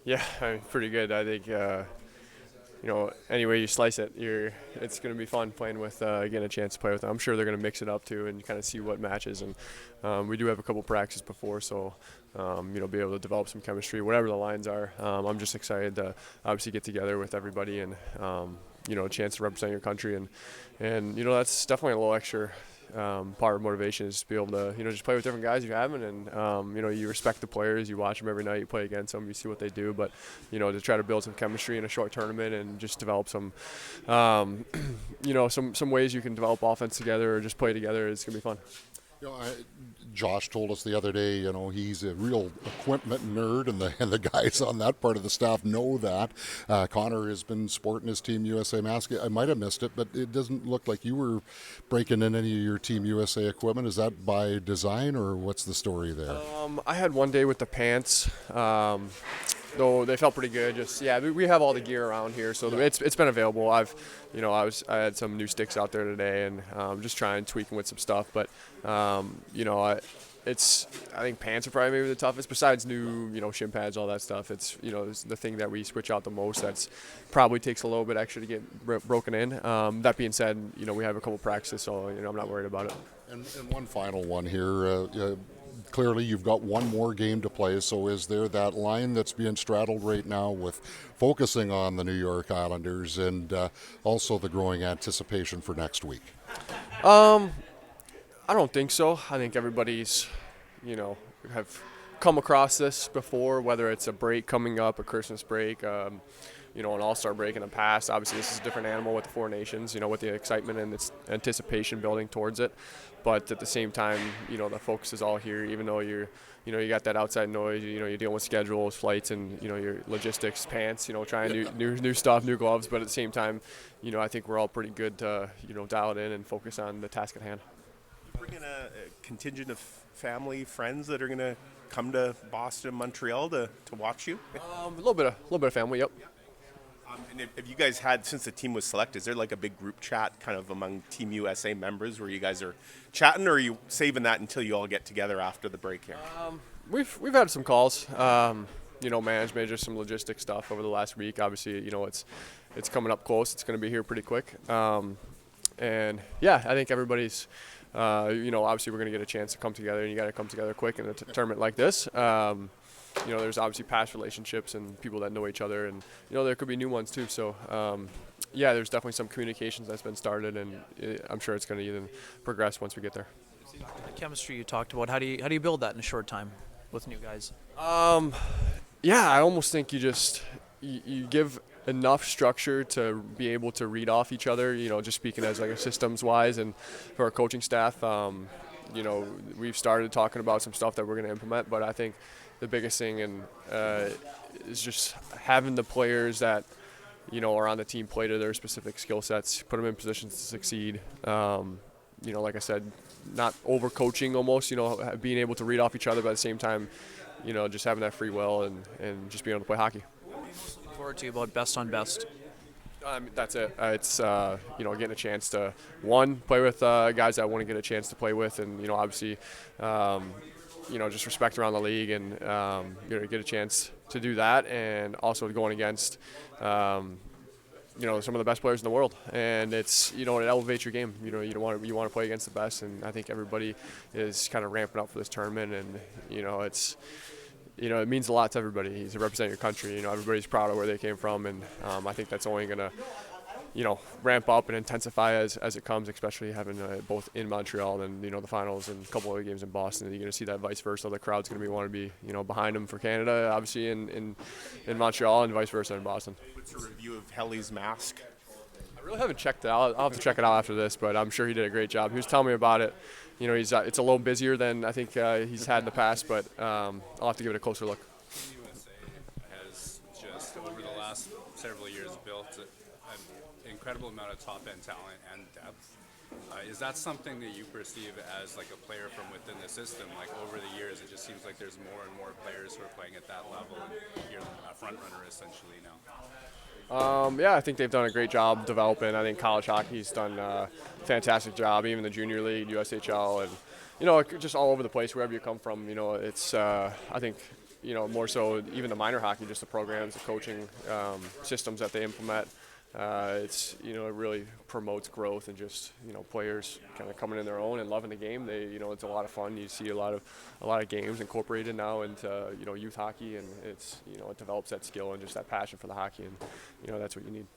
Yeah, I mean, pretty good. I think any way you slice it, it's going to be fun playing with, getting a chance to play with them. I'm sure they're going to mix it up too and kind of see what matches. And we do have a couple practices before, so be able to develop some chemistry, whatever the lines are. I'm just excited to obviously get together with everybody and a chance to represent your country, and that's definitely a little extra. Part of motivation is to be able to, just play with different guys you haven't, and you respect the players, you watch them every night, you play against them, you see what they do, but to try to build some chemistry in a short tournament and just develop some, some ways you can develop offense together or just play together is gonna be fun. Josh told us the other day, he's a real equipment nerd, and the guys on that part of the staff know that. Connor has been sporting his Team USA mask. I might have missed it, but it doesn't look like you were breaking in any of your Team USA equipment. Is that by design, or what's the story there? I had one day with the pants. Though they felt pretty good. Just we have all the gear around here, so it's been available. I had some new sticks out there today, and just trying tweaking with some stuff. But I think pants are probably maybe the toughest. Besides new shin pads, all that stuff. It's the thing that we switch out the most. That's probably takes a little bit extra to get broken in. That being said, we have a couple practices, so I'm not worried about it. And one final one here. Clearly, you've got one more game to play, so is there that line that's being straddled right now with focusing on the New York Islanders and also the growing anticipation for next week? I don't think so. I think everybody's, have come across this before, whether it's a break coming up, a Christmas break, an all-star break in the past. Obviously, this is a different animal with the Four Nations, with the excitement and its anticipation building towards it. But at the same time, the focus is all here, even though you got that outside noise, you're dealing with schedules, flights, and, your logistics, pants, trying new stuff, new gloves. But at the same time, I think we're all pretty good to, dial it in and focus on the task at hand. You bring in a contingent of family, friends that are going to come to Boston, Montreal to watch you? A little bit of family, yep. And have you guys had, since the team was selected, is there like a big group chat kind of among Team USA members where you guys are chatting, or are you saving that until you all get together after the break here? We've had some calls, management, just some logistic stuff over the last week. Obviously, it's coming up close. It's going to be here pretty quick. I think everybody's, obviously we're going to get a chance to come together, and you got to come together quick in a tournament like this. There's obviously past relationships and people that know each other, and there could be new ones too. So there's definitely some communications that's been started, and I'm sure it's going to even progress once we get there. The chemistry you talked about, how do you build that in a short time with new guys? I almost think you give enough structure to be able to read off each other. Just speaking as like a systems wise, and for our coaching staff, we've started talking about some stuff that we're going to implement, but I think the biggest thing is just having the players that are on the team play to their specific skill sets, put them in positions to succeed. Like I said, not over coaching almost. Being able to read off each other, but at the same time, just having that free will and just being able to play hockey. What are you most looking forward to about best on best? That's it. It's getting a chance to play with guys that I want to get a chance to play with, and obviously. Just respect around the league, and get a chance to do that, and also going against some of the best players in the world, and it's it elevates your game. You want to play against the best, and I think everybody is kind of ramping up for this tournament, and it means a lot to everybody to represent your country. Everybody's proud of where they came from, and I think that's only gonna ramp up and intensify as it comes, especially having both in Montreal and the finals and a couple other games in Boston. You're going to see that vice versa. The crowd's going to want to be behind them for Canada, obviously in Montreal, and vice versa in Boston. What's your review of Helly's mask? I really haven't checked it out. I'll have to check it out after this, but I'm sure he did a great job. He was telling me about it. It's a little busier than I think he's had in the past, but I'll have to give it a closer look. USA has just over the last several years built an incredible amount of top-end talent and depth. Is that something that you perceive as like a player from within the system? Like over the years, it just seems like there's more and more players who are playing at that level, and you're a front runner essentially now. I think they've done a great job developing. I think college hockey's done a fantastic job, even the junior league, USHL, and just all over the place, wherever you come from. It's I think more so even the minor hockey, just the programs, the coaching systems that they implement. It's it really promotes growth and just players kind of coming in their own and loving the game. It's a lot of fun. You see a lot of games incorporated now into youth hockey, and it's it develops that skill and just that passion for the hockey, and that's what you need.